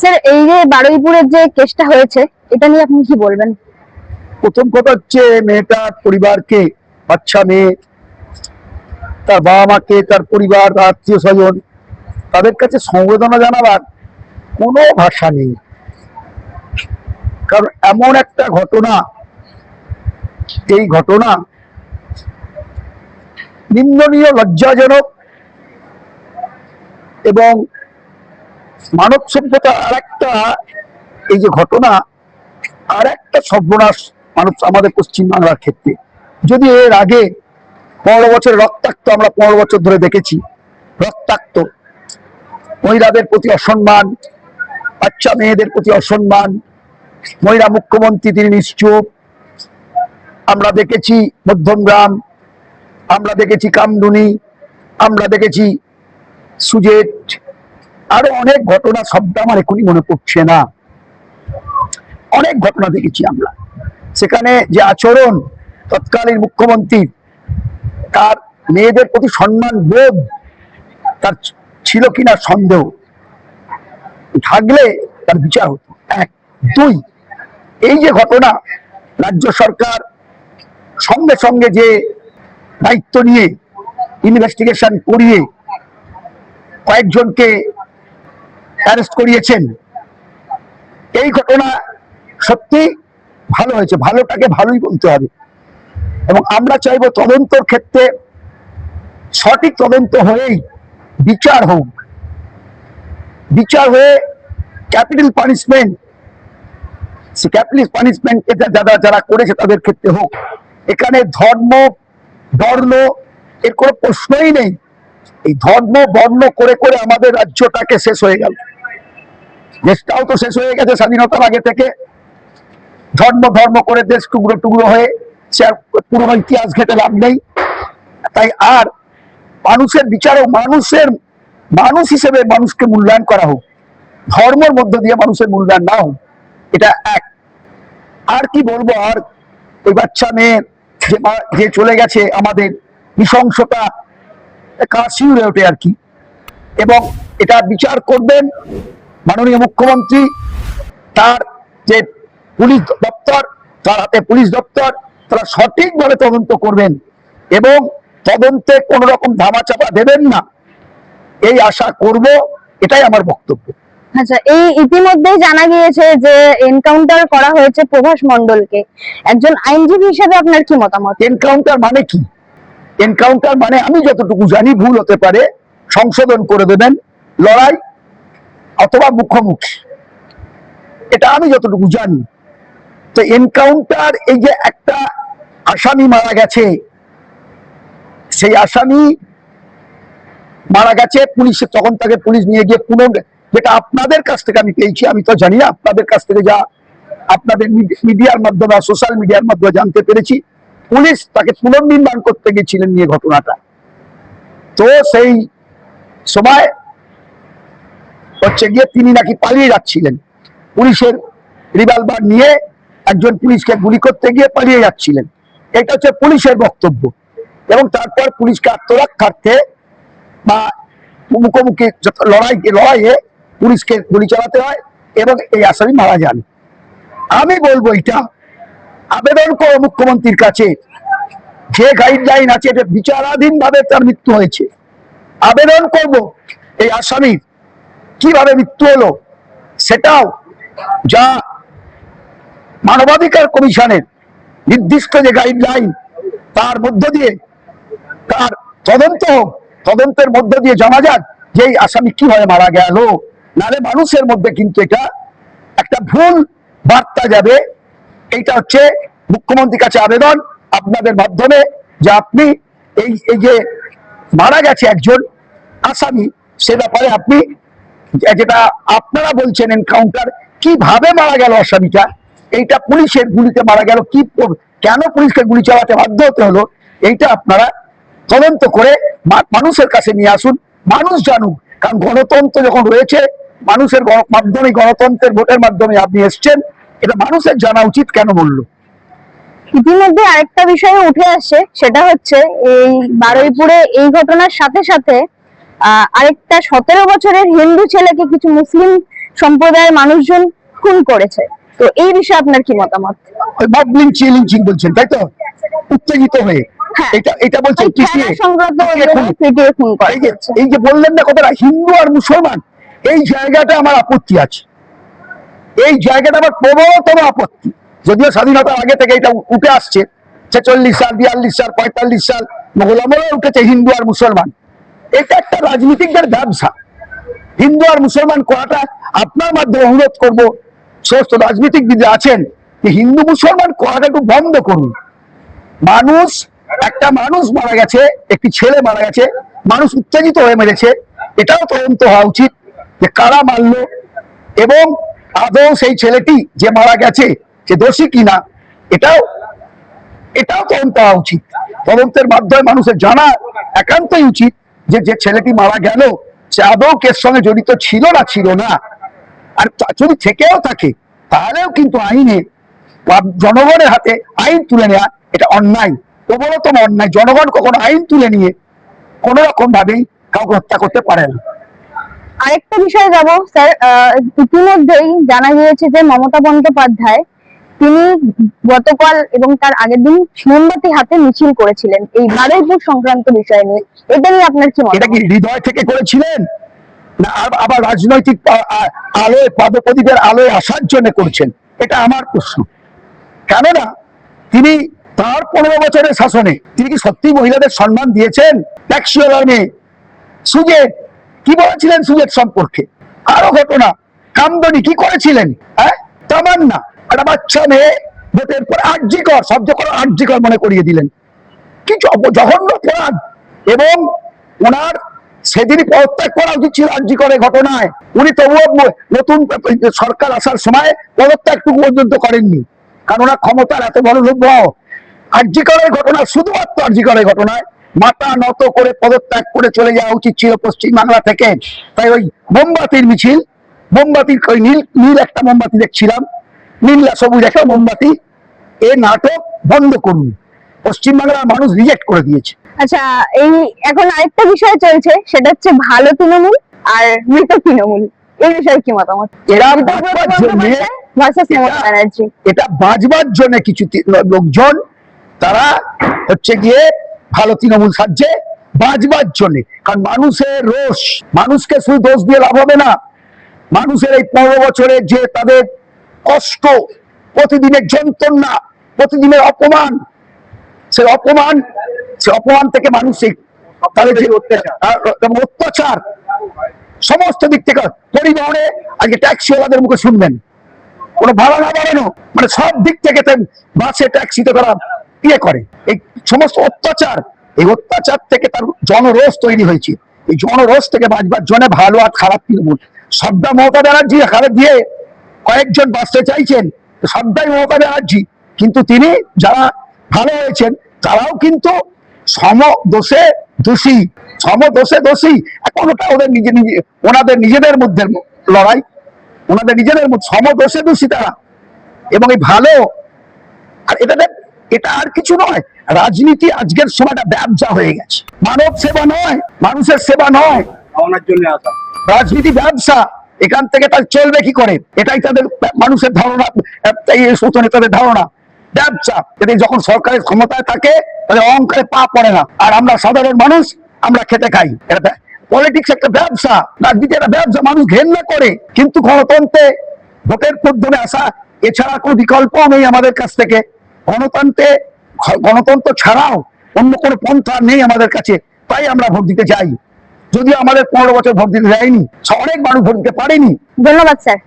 Sir, এই যে বারুইপুরের যে কেসটা হয়েছে, এটা নিয়ে আপনি কি বলবেন? প্রথম কথা হচ্ছে, মেয়েটার পরিবারকে, বাচ্চা মেয়ে, তার বাবা মাকে, তার পরিবার, তার আত্মীয় স্বজন, তাদের কাছে সমবেদনা জানাবার কোনো ভাষা নেই। কারণ এমন একটা ঘটনা, এই ঘটনা নিন্দনীয়, লজ্জাজনক এবং মানব সভ্যতা আর একটা, এই যে ঘটনা আর একটা সর্বনাশ মানুষ আমাদের পশ্চিমবাংলার ক্ষেত্রে। যদি এর আগে 15 বছরের রক্তাক্ত, আমরা 15 বছর ধরে দেখেছি রক্তাক্ত মহিলাদের প্রতি অসম্মান, বাচ্চা মেয়েদের প্রতি অসম্মান, মহিলা মুখ্যমন্ত্রী তিনি নিশ্চুপ, আমরা দেখেছি মধ্যমগ্রাম, আমরা দেখেছি কামদুনি, আমরা দেখেছি সুজেট, আরো অনেক ঘটনা, শব্দ আমার এখনই মনে পড়ছে না, অনেক ঘটনা দেখেছি আমরা। সেখানে যে আচরণ তৎকালীন মুখ্যমন্ত্রী, তার মেয়েদের প্রতি সম্মান বোধ তার ছিল কিনা সন্দেহ, থাকলে তার বিচার হতো। এক, দুই, এই যে ঘটনা, রাজ্য সরকার সঙ্গে সঙ্গে যে দায়িত্ব নিয়ে ইনভেস্টিগেশন করিয়ে কয়েকজনকে অ্যারেস্ট করিয়েছেন, এই ঘটনা সত্যি ভালো হয়েছে। ভালোটাকে ভালোই বলতে হবে এবং আমরা চাইবো তদন্তর ক্ষেত্রে সঠিক তদন্ত হয়েই বিচার হোক, বিচার হয়ে ক্যাপিটাল পানিশমেন্ট, সে ক্যাপিটাল পানিশমেন্ট যারা করেছে তাদের ক্ষেত্রে হোক। এখানে ধর্ম বর্ণ এর কোনো প্রশ্নই নেই। এই ধর্ম বর্ণ করে করে আমাদের রাজ্যটাকে শেষ হয়ে গেল, দেশটাও তো শেষ হয়ে গেছে স্বাধীনতার আগে থেকে। ধর্ম ধর্ম করে দেশ টুকরো টুকরো হয়ে সে আর পুরোনো ইতিহাস ঘেটে লাভ নেই। তাই আর মানুষের বিচারে মানুষ হিসেবে মানুষকে মূল্যায়ন করা হোক, ধর্মের মধ্য দিয়ে মানুষের মূল্যায়ন না হোক, এটা এক। আর কি বলবো, আর ওই বাচ্চা মেয়ে যে চলে গেছে, আমাদের নৃশংসতা কাশি উড়ে ওঠে আর কি। এবং এটা বিচার করবেন মাননীয় মুখ্যমন্ত্রী, তার যে পুলিশ দপ্তর, তার হাতে পুলিশ দপ্তর, তারা সঠিকভাবে তদন্ত করবেন এবং তদন্তে কোন রকম ধামাচাপা দেবেন না, এই আশা করব। এটাই আমার বক্তব্য। আচ্ছা, এই ইতিমধ্যেই জানা গিয়েছে যে এনকাউন্টার করা হয়েছে প্রভাস মণ্ডলকে। একজন আইনজীবী হিসেবে আপনার কি মতামত? এনকাউন্টার মানে কি? এনকাউন্টার মানে আমি যতটুকু জানি, ভুল হতে পারে, সংশোধন করে দেবেন, লড়াই অথবা মুখোমুখি, এটা আমি যতটুকু জানি। তো এনকাউন্টার, এই যে একটা আসামি মারা গেছে, সেই আসামি মারা গেছে, পুলিশ তখন তাকে পুলিশ নিয়ে গিয়ে যেটা আপনাদের কাছ থেকে আমি পেয়েছি, আমি তো জানি না, আপনাদের কাছ থেকে যা আপনাদের মিডিয়ার মাধ্যমে, সোশ্যাল মিডিয়ার মাধ্যমে জানতে পেরেছি, পুলিশ তাকে পুনর্নির্মাণ করতে গিয়েছিলেন নিয়ে ঘটনাটা। তো সেই সময় হচ্ছে গিয়ে তিনি নাকি পালিয়ে যাচ্ছিলেন, পুলিশের রিভলভার নিয়ে একজন পুলিশকে গুলি করতে গিয়ে পালিয়ে যাচ্ছিলেন, এটা হচ্ছে পুলিশের বক্তব্য। এবং তারপর পুলিশকে আত্মরক্ষার্থে বা মুখোমুখি লড়াইয়ে পুলিশকে গুলি চালাতে হয় এবং এই আসামি মারা যান। আমি বলবো, এটা আবেদন করো মুখ্যমন্ত্রীর কাছে, যে গাইডলাইন আছে, এটা বিচারাধীন ভাবে তার মৃত্যু হয়েছে, আবেদন করব এই আসামির কিভাবে মৃত্যু হলো সেটাও যা মানবাধিকার কমিশনের নির্দিষ্ট যে গাইডলাইন, তার মধ্য দিয়ে তার তদন্ত হোক, তদন্তের মধ্য দিয়ে জানা যাক যে এই আসামি কিভাবে মারা গেল। নাহলে মানুষের মধ্যে কিন্তু এটা একটা ভুল বার্তা যাবে। এইটা হচ্ছে মুখ্যমন্ত্রীর কাছে আবেদন আপনাদের মাধ্যমে, যে আপনি এই যে মারা গেছে একজন আসামি, সে ব্যাপারে আপনি যেটা আপনারা বলছেন এনকাউন্টার, কিভাবে মারা গেল আসামিটা, এইটা পুলিশের গুলিতে মারা গেল, কি কেন পুলিশকে গুলি চালাতে বাধ্য হতে হলো, এইটা আপনারা তদন্ত করে মানুষের কাছে নিয়ে আসুন, মানুষ জানুক। কারণ গণতন্ত্র যখন রয়েছে, মানুষের মাধ্যমে, গণতন্ত্রের ভোটের মাধ্যমে আপনি এসছেন, এটা মানুষের জানা উচিত কেন বললো। ইতিমধ্যে আরেকটা বিষয় উঠে আসছে, সেটা হচ্ছে এই বারুইপুরে এই ঘটনার সাথে সাথে আরেকটা 17 বছরের হিন্দু ছেলেকে কিছু মুসলিম সম্প্রদায়ের মানুষজন খুন করেছে। তো এই বিষয়ে আপনার কি মতামত? ওই মব লিঞ্চিং বলছেন তাই তো, উত্তেজিত হয়ে হ্যাঁ, এটা বলছেন ওই খেলা সংক্রান্ত পিটিয়ে খুন করা হয়েছে। এই যে বললেন না কথাটা হিন্দু আর মুসলমান, এই জায়গাটা আমার আপত্তি আছে, এই জায়গাটা আমার প্রবলতম আপত্তি। যদিও স্বাধীনতার আগে থেকে এটা উঠে আসছে, 46 সাল 42 সাল 45 সাল মোগল আমলে উঠেছে হিন্দু আর মুসলমান। এটা একটা রাজনীতিকদের ব্যবসা। হিন্দু আর মুসলমান করাটা আপনার মাধ্যমে অনুরোধ করব সমস্ত রাজনীতিকবিদ আছেন যে হিন্দু মুসলমান করাটা একটু বন্ধ করুন। একটা মানুষ মারা গেছে, একটি ছেলে মারা গেছে, মানুষ উত্তেজিত হয়ে মেরেছে, এটাও তদন্ত হওয়া উচিত যে কারা মারলো এবং আদৌ সেই ছেলেটি যে মারা গেছে সে দোষী কিনা, এটাও তদন্ত হওয়া উচিত। তদন্তের মাধ্যমে মানুষের জানা একান্তই উচিত যে যে ছেলেটি মারা গেল সে আদৌ কের সঙ্গে জড়িত ছিল না। আর যদি থেকেও থাকে তাহলেও কিন্তু আইনে বা জনগণের হাতে আইন তুলে নেওয়া এটা অন্যায়, প্রবলতম অন্যায়। জনগণ কখনো আইন তুলে নিয়ে কোন রকম ভাবেই কাউকে হত্যা করতে পারে না। আরেকটা বিষয়ে যাব স্যার, ইতিমধ্যেই জানা গিয়েছে যে মমতা বন্দ্যোপাধ্যায় তিনি গতকাল এবং তার আগের দিন মোমবাতি হাতে মিছিল করেছিলেন এই বারুইপুর সংক্রান্ত বিষয় নিয়ে। এটা নিয়ে আপনার কি এটা মতামত? কি হৃদয় থেকে করেছিলেন না আবার রাজনৈতিক আলোয় পদপ্রদীপের আলোয় আসার জন্য করছেন, এটা আমার প্রশ্ন। কেননা তিনি তার 15 বছরের শাসনে তিনি কি সত্যি মহিলাদের সম্মান দিয়েছেন? ট্যাক্সিওয়ালার মেয়ে সুজেট কি বলেছিলেন সুজেট সম্পর্কে? আরো ঘটনা, কামদনি কি করেছিলেন? তামান্না একটা বাচ্চা মেয়ে ভোটের পর শব্দ করে আর্যিকর মনে করিয়ে দিলেন, কি জঘন্য অপরাধ। এবং ওনার সেদিনই পদত্যাগ করা উচিত ছিল আর্যিকরের ঘটনায়। উনি তবুও নতুন সরকার আসার সময় পদত্যাগটুকু পর্যন্ত করেননি, কারণ ওনার ক্ষমতার এত বড় লোভ। আর্যিকরের ঘটনা, শুধুমাত্র আর্যিকরের ঘটনায় মাথা নত করে পদত্যাগ করে চলে যাওয়া উচিত ছিল পশ্চিমবাংলা থেকে। তাই ওই মোমবাতির মিছিল, মোমবাতির ওই নীল একটা মোমবাতি দেখছিলাম, নীলা সবুজ একটা মোমবাতি, এ নাটক বন্ধ করুন। পশ্চিমবাংলার মানুষ রিজেক্ট করে দিয়েছে। আচ্ছা, এই এখন আরেকটা বিষয় চলছে, সেটা হচ্ছে ভালো তৃণমূল আর মৃত তৃণমূল। এই বিষয়ে কি মতামত? এরা বাঁচবার জন্যে, ভার্সেস মমতা ব্যানার্জি। এটা বাঁচবার জন্য কিছু লোকজন তারা হচ্ছে গিয়ে ভালো তৃণমূল সাজছে বাঁচবার জন্য। কারণ মানুষের রোষ, মানুষকে শুধু দোষ দিয়ে লাভ হবে না। মানুষের এই 15 বছরের যে তাদের কষ্ট, প্রতিদিনের যন্ত্রণা, প্রতিদিনের অপমান, সে অপমান থেকে মানসিক তাদের যে অত্যাচার সমস্ত দিক থেকে, পরিবহনে আজকে ট্যাক্সিওয়ালাদের মুখে শুনবেন কোনো ভাড়া না বাড়ানো, মানে সব দিক থেকে বাসে ট্যাক্সিতে তারা করে এই সমস্ত অত্যাচার, এই অত্যাচার থেকে তার জনরোষ তৈরি হয়েছে। এই জনরোষ থেকে বাঁচবার জন্য ভালো আর খারাপ তৃণমূল সবটা মমতা ব্যানার্জি হারে দিয়ে কয়েকজন বাঁচতে চাইছেন, সবটাই মমতা ব্যানার্জি। কিন্তু তিনি যারা ভালো হয়েছেন তারাও কিন্তু সমদোষে দোষী। এখন ওটা ওনাদের নিজেদের মধ্যে লড়াই, ওনাদের নিজেদের মধ্যে সমদোষে দোষী তারা। এবং এই ভালো আর এটা আর কিছু নয়। রাজনীতি আজকের সময়টা ব্যবসা হয়ে গেছে, মানব সেবা নয়, মানুষের সেবা নয়, রাজনীতি ব্যবসা। এখান থেকে তার চলবে কি করে, এটাই তাদের মানুষের ধারণা, নেতাদের ধারণা ব্যবসা। যদি যখন সরকারের ক্ষমতায় থাকে তাহলে অহংকারে পা পড়ে না, আর আমরা সাধারণ মানুষ আমরা খেতে খাই। পলিটিক্স একটা ব্যবসা, রাজনীতি একটা ব্যবসা, মানুষ ঘেন্না করে। কিন্তু গণতন্ত্রে ভোটের মাধ্যমে আসা এছাড়া কোনো বিকল্প নেই আমাদের কাছ থেকে। গণতন্ত্র ছাড়াও অন্য কোনো পন্থা নেই আমাদের কাছে, তাই আমরা ভোট দিতে চাই। যদিও আমাদের 15 বছর ভোট দিতে যায়নি, অনেক মানুষ ভোট দিতে পারেনি। ধন্যবাদ স্যার।